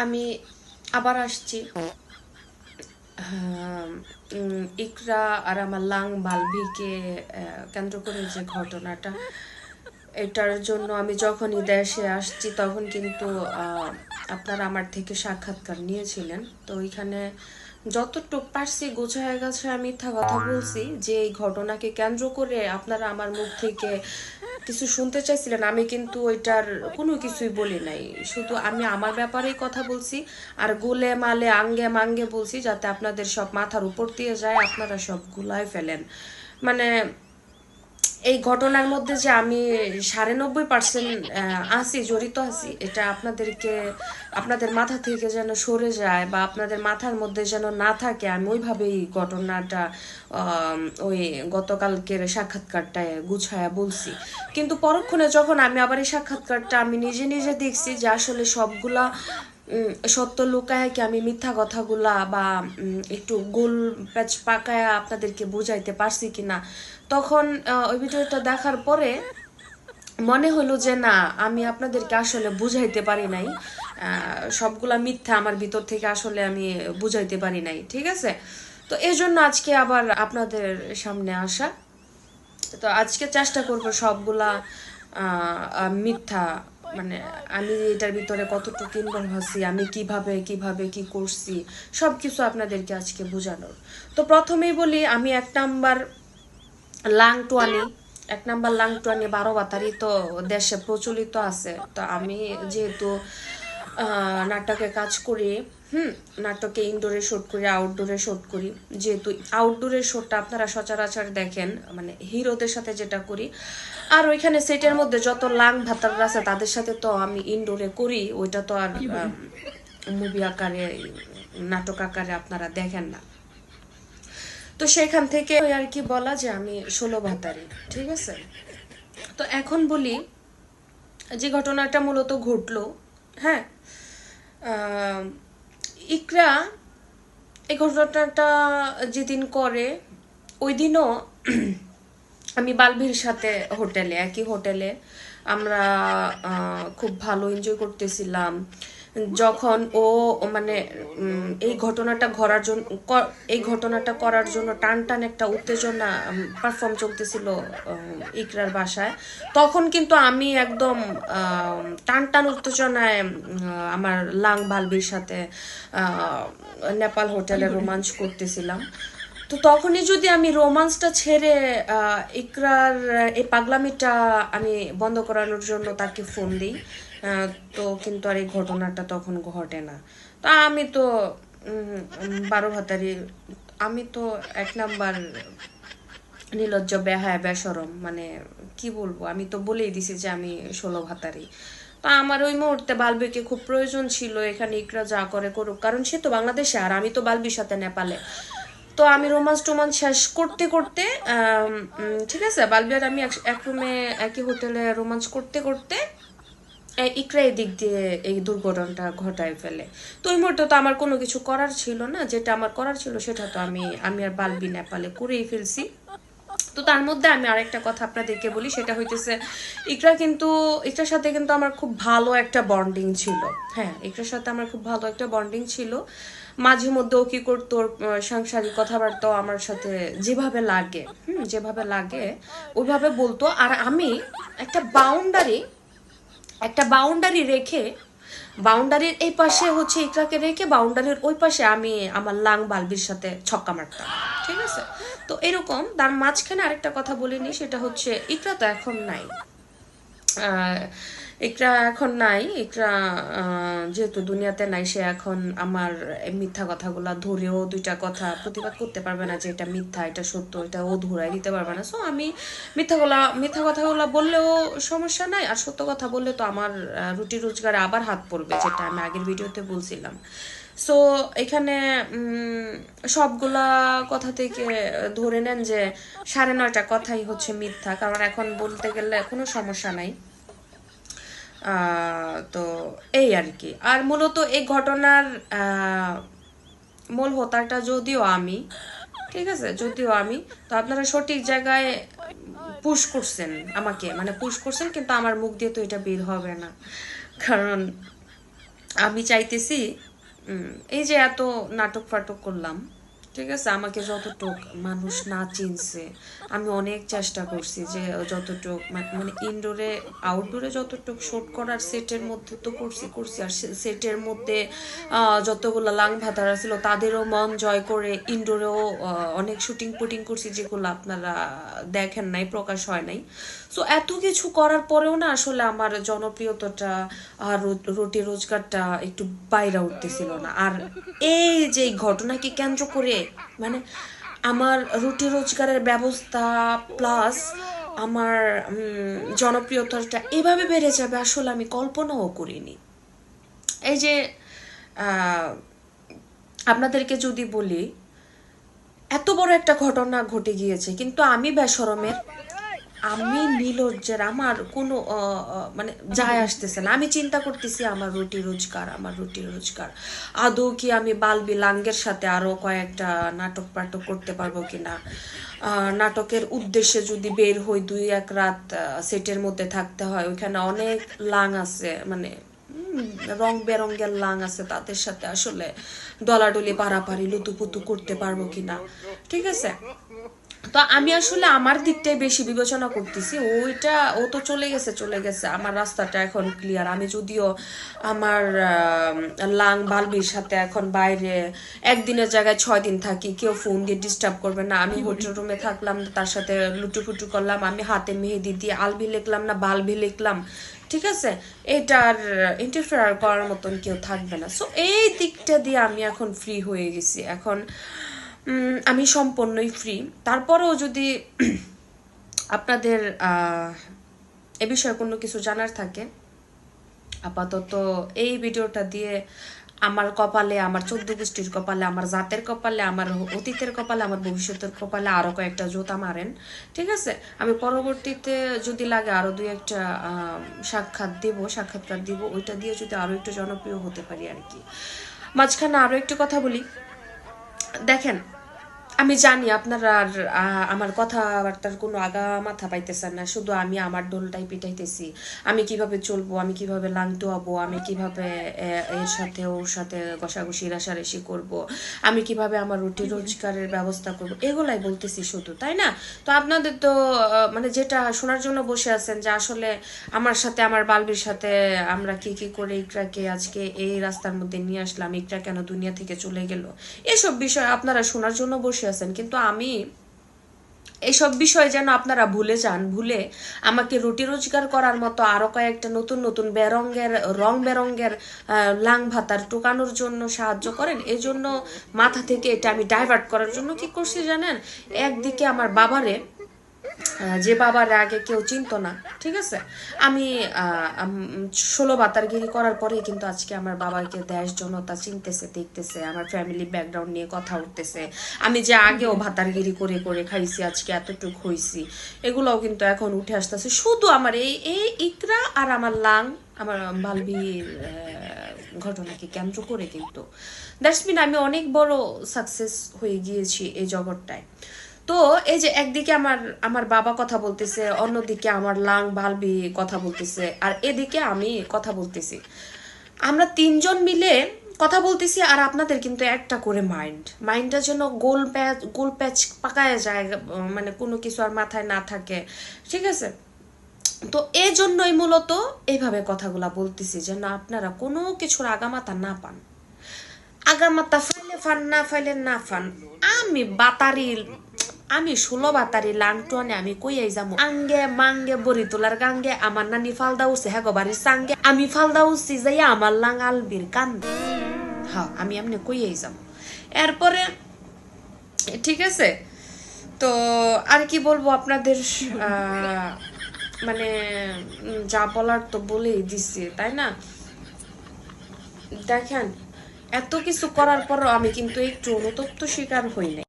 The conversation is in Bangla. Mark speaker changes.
Speaker 1: আমি আবার আসছি। ইকরা আর আমার লাং বালভিকে কেন্দ্র করে যে ঘটনাটা, এটার জন্য আমি যখনই দেশে আসছি তখন কিন্তু আপনারা আমার থেকে সাক্ষাৎকার নিয়েছিলেন। তো ওইখানে যতটুক পারছি গোছায় গেছে আমি মিথ্যা কথা বলছি যে এই ঘটনাকে কেন্দ্র করে আপনারা আমার মুখ থেকে কিছু শুনতে চাইছিলেন। আমি কিন্তু ওইটার কোনো কিছুই বলি নাই, শুধু আমি আমার ব্যাপারেই কথা বলছি আর গোলে মালে আঙ্গে মাঙ্গে বলছি যাতে আপনাদের সব মাথার উপর দিয়ে যায়, আপনারা সব গুলায় ফেলেন। মানে এই ঘটনার মধ্যে যে আমি ৯০% আছি, জড়িত আছি, এটা আপনাদেরকে আপনাদের মাথা থেকে যেন সরে যায় বা আপনাদের মাথার মধ্যে যেন না থাকে, আমি ওইভাবেই ঘটনাটা ওই গতকালকের সাক্ষাৎকারটায় গুছায়া বলছি। কিন্তু পরক্ষণে যখন আমি আবার এই সাক্ষাৎকারটা আমি নিজে নিজে দেখছি যে আসলে সবগুলা সত্য লুকায় কি আমি মিথ্যা কথাগুলা বা একটু গোল প্যাচ পাকায়া আপনাদেরকে বুঝাইতে পারছি কিনা, তখন ওই ভিডিওটা দেখার পরে মনে হলো যে না, আমি আপনাদেরকে আসলে বুঝাইতে পারি নাই, সবগুলা মিথ্যা আমার ভিতর থেকে আসলে আমি বুঝাইতে পারি নাই। ঠিক আছে, তো এই জন্য আজকে আবার আপনাদের সামনে আসা। তো আজকে চেষ্টা করব সবগুলা মিথ্যা, মানে আমি এটার ভিতরে কতটুকু ইনভলভ আছি, আমি কিভাবে কিভাবে কি করছি, সব কিছু আপনাদেরকে আজকে বোঝানোর। তো প্রথমেই বলি, আমি লাংটুয়ানি এক নাম্বার লাংটুয়ানি ১২ বাতারি তো দেশে প্রচলিত আছে। তো আমি যেহেতু নাটকে কাজ করি, নাটকে ইনডোরে শুট করি, আউটডোরে শুট করি। যেহেতু আউটডোরের শুটটা আপনারা সচরাচর দেখেন, মানে হিরোদের সাথে যেটা করি, আর ওইখানে সেটের মধ্যে যত লাং ভাতাররা আছে তাদের সাথে তো আমি ইনডোরে করি, ওইটা তো আর মুভি আকারে নাটক আকারে আপনারা দেখেন না। তো সেখান থেকে আর কি বলা যে আমি ১৬ ভাতারি। ঠিক আছে, তো এখন বলি যে ঘটনাটা মূলত ঘটলো। হ্যাঁ, ইকরা এই ঘটনাটা যেদিন করে ওই দিনও আমি বালভির সাথে হোটেলে, একই হোটেলে আমরা খুব ভালো এনজয় করতেছিলাম। যখন ও মানে এই ঘটনাটা করার জন্য টান টান একটা উত্তেজনা পারফর্ম চলতেছিল ইকরার বাসায়, তখন কিন্তু আমি একদম টান টান উত্তেজনায় আমার লাং বালবির সাথে নেপাল হোটেলে রোমাঞ্চ করতেছিলাম। তো তখনই যদি আমি রোমান্সটা ছেড়ে ইকরার এই পাগলামিটা আমি বন্ধ করানোর জন্য তাকে ফোন দিই, তো কিন্তু আর এই ঘটনাটা তখন ঘটে না। তো আমি তো ১২ ভাতারি, আমি তো এক নাম্বার নির্লজ্জ, বেহায়া, বেশরম, মানে কি বলবো, আমি তো বলেই দিছি যে আমি ১৬ ভাতারি। তো আমার ওই মুহূর্তে বালবিকে খুব প্রয়োজন ছিল, এখানে ইকরা যা করে করুক, কারণ সে তো বাংলাদেশে আর আমি তো বালবির সাথে নেপালে। তো আমি রোমান্স টোমান্স শেষ করতে করতে ঠিক আছে, বালবি আর আমি এক রুমে একই হোটেলে রোমান্স করতে করতে ইকরা এদিক দিয়ে এই দুর্ঘটনাটা ঘটায় ফেলে। তো ওই মুহূর্তে তো আমার কোনো কিছু করার ছিল না, যেটা আমার করার ছিল সেটা তো আমি আর বালবি নেপালে করেই ফেলছি। তো তার মধ্যে আমি আরেকটা কথা আপনাদেরকে বলি, সেটা হইতেছে ইকরার সাথে কিন্তু আমার খুব ভালো একটা বন্ডিং ছিল। হ্যাঁ, ইকরার সাথে আমার খুব ভালো একটা বন্ডিং ছিল। মাঝে মধ্যে ও কি করতো, সাংসারিক কথাবার্তাও আমার সাথে যেভাবে লাগে ওইভাবে বলতো। আর আমি একটা বাউন্ডারি রেখে, বাউন্ডারির এই পাশে হচ্ছে ইকরাকে রেখে বাউন্ডারির ওই পাশে আমি আমার লাং বালবির সাথে ছক্কা মারতাম। ঠিক আছে, তো এরকম। তার মাঝখানে আরেকটা কথা বলিনি, সেটা হচ্ছে ইকরা তো এখন নাই। ইকরা এখন নাই, ইকরা যেহেতু দুনিয়াতে নাই, সে এখন আমার মিথ্যা কথাগুলা ধরেও দুইটা কথা প্রতিবাদ করতে পারবে না যে এটা মিথ্যা, এটা সত্য, এটা ও ধরাই দিতে পারবে না। সো আমি মিথ্যা কথাগুলা বললেও সমস্যা নাই, আর সত্য কথা বললে তো আমার রুটি রোজগারে আবার হাত পড়বে, যেটা আমি আগের ভিডিওতে বলছিলাম। সো এখানে সবগুলা কথা থেকে ধরে নেন যে ৯:৩০ কথাই হচ্ছে মিথ্যা, কারণ এখন বলতে গেলে কোনো সমস্যা নাই। তো এই আর কি। আর মূলত এই ঘটনার মূল হোতাটা যদিও আমি, ঠিক আছে, যদিও আমি, তো আপনারা সঠিক জায়গায় পুশ করছেন আমাকে, মানে পুশ করছেন, কিন্তু আমার মুখ দিয়ে তো এটা বের হবে না, কারণ আমি চাইতেছি এই যে এত নাটক ফাটক করলাম, ঠিক আছে, আমাকে যতটুক মানুষ না চিনছে, আমি অনেক চেষ্টা করছি যে যতটুক মানে ইনডোরে আউটডোরে যতটুক শুট করার সেটের মধ্যে তো করছি করছি, আর সেটের মধ্যে যতগুলো লাং ভাতারা ছিল তাদেরও মন জয় করে ইনডোরেও অনেক শুটিং পুটিং করছি, যেগুলো আপনারা দেখেন নাই, প্রকাশ হয় নাই। সো এত কিছু করার পরেও না আসলে আমার জনপ্রিয়তাটা আর রুটি রোজগারটা একটু বাইরে উঠতেছিল না। আর এই যে ঘটনাকে কেন্দ্র করে মানে আমার রুটি রোজগারের ব্যবস্থা প্লাস আমার জনপ্রিয়তাটা এভাবে বেড়ে যাবে আসলে আমি কল্পনাও করিনি। এই যে আপনাদেরকে যদি বলি এত বড় একটা ঘটনা ঘটে গিয়েছে, কিন্তু আমি বেশরমের, আমি নির্লজ্জের, আমার কোনো মানে যায় আসতেছে না। আমি চিন্তা করতেছি আমার রুটি রোজগার, আমার রুটি রোজগার, আদৌ কি আমি বালবি লাঙ্গের সাথে আরো কয়েকটা নাটক পাটক করতে পারবো কিনা, নাটকের উদ্দেশ্যে যদি বের হই 2-1 রাত সেটের মধ্যে থাকতে হয়, ওইখানে অনেক লাং আছে, মানে রং বেরঙ্গের লাং আছে, তাদের সাথে আসলে ডলাডলি পারাপারি লুতুপুতু করতে পারবো কিনা, ঠিক আছে। তো আমি আসলে আমার দিকটাই বেশি বিবেচনা করতেছি, ওইটা ও তো চলে গেছে চলে গেছে, আমার রাস্তাটা এখন ক্লিয়ার। আমি যদিও আমার লাং বালবির সাথে এখন বাইরে একদিনের জায়গায় 6 দিন থাকি, কেউ ফোন দিয়ে ডিস্টার্ব করবে না, আমি হোটেল রুমে থাকলাম, তার সাথে লুটুপুটু করলাম, আমি হাতে মেহেদি দিয়ে আলবি লিখলাম না বালবি লিখলাম, ঠিক আছে, এটার ইন্টারফেয়ার করার মতন কেউ থাকবে না। সো এই দিকটা দিয়ে আমি এখন ফ্রি হয়ে গেছি, এখন আমি সম্পূর্ণই ফ্রি। তারপরেও যদি আপনাদের এ বিষয়ে কোনো কিছু জানার থাকে, আপাতত এই ভিডিওটা দিয়ে আমার কপালে, আমার 14 গোষ্ঠীর কপালে, আমার জাতের কপালে, আমার অতীতের কপালে, আমার ভবিষ্যতের কপালে আরো কয়েকটা জোতা মারেন, ঠিক আছে। আমি পরবর্তীতে যদি লাগে আরো 2-1টা সাক্ষাৎকার দিব, ওইটা দিয়ে যদি আরো একটু জনপ্রিয় হতে পারি আর কি। মাঝখানে আরো একটু কথা বলি, দেখেন আমি জানি আপনারা আর আমার কথাবার্তার কোনো আগা মাথা পাইতেছেন না, শুধু আমি আমার দোলটাই পিটাইতেছি, আমি কিভাবে চলবো, আমি কিভাবে লাংটুয়াবো, আমি কিভাবে এর সাথে ওর সাথে ঘষাঘষি রাশারেশি করব, আমি কিভাবে আমার রুটি রোজগারের ব্যবস্থা করব, এগুলাই বলতেছি শুধু, তাই না? তো আপনাদের তো মানে যেটা শোনার জন্য বসে আছেন যে আসলে আমার সাথে আমার বালবির সাথে আমরা কি কি করে ইকরাকে আজকে এই রাস্তার মধ্যে নিয়ে আসলাম, ইকরা কেন দুনিয়া থেকে চলে গেল, এসব বিষয় আপনারা শোনার জন্য বসে আছেন। কিন্তু আমি এইসব বিষয় যেন আপনারা ভুলে যান, ভুলে আমাকে রুটি রোজগার করার মতো আরো কয়েকটা নতুন নতুন রং বেরঙ্গের লাং ভাতার টোকানোর জন্য সাহায্য করেন। এই জন্য মাথা থেকে এটা আমি ডাইভার্ট করার জন্য কি করছি জানেন, একদিকে আমার বাবারে, যে বাবার আগে কেউ চিনতো না, ঠিক আছে, আমি 16 বাতারগিরি করার পরে কিন্তু আজকে আমার বাবাকে দেশ জনতা চিনতেছে, দেখতেছে, আমার ফ্যামিলি ব্যাকগ্রাউন্ড নিয়ে কথা উঠতেছে, আমি যে আগেও ভাতারগিরি করে করে খাইছি আজকে এতটুক হইছি, এগুলোও কিন্তু এখন উঠে আসতেছে শুধু আমার এই এই ইকরা আর আমার লাং, আমার বালবির ঘটনাকে কেন্দ্র করে। কিন্তু দ্যাটস মিন আমি অনেক বড় সাকসেস হয়ে গিয়েছি এই জগৎটায়। তো এই যে একদিকে আমার আমার বাবা কথা বলতেছে, অন্যদিকে আমার লাং বালবি কথা বলতেছে, আর এদিকে আমি কথা বলতেছি, আমরা 3জন মিলে কথা বলতেছি, আর আপনাদের কিন্তু একটা করে মাইন্ডটা যেন গোল প্যাচ পাকায় যায়, মানে কোনো কিছু আর মাথায় না থাকে, ঠিক আছে। তো এই জন্যই মূলত এইভাবে কথাগুলা বলতেছি, যেন আপনারা কোনো কিছুর আগামাথা না পান, আগামাথা ফাইলে ফান না ফাইলে না ফান। আমি 16 বাতারি লাংটনে আমি কইয়াই যাবো, আঙ্গে মাঙ্গে বড়ি তোলার গাঙ্গে আমার নানি ফালদা উঠছে হ্যাঁ বাড়ির সাঙ্গে, আমি ফালদা উঠছি যাইয়া আমার লাং আলবির কান্দে, হ্যাঁ আমি এমনি কইয়াই যাবো। এরপরে ঠিক আছে, তো আর কি বলবো আপনাদের, মানে যা বলার তো বলেই দিছি, তাই না? দেখেন এত কিছু করার পরও আমি কিন্তু একটু অনুতপ্ত শিকার হই নাই।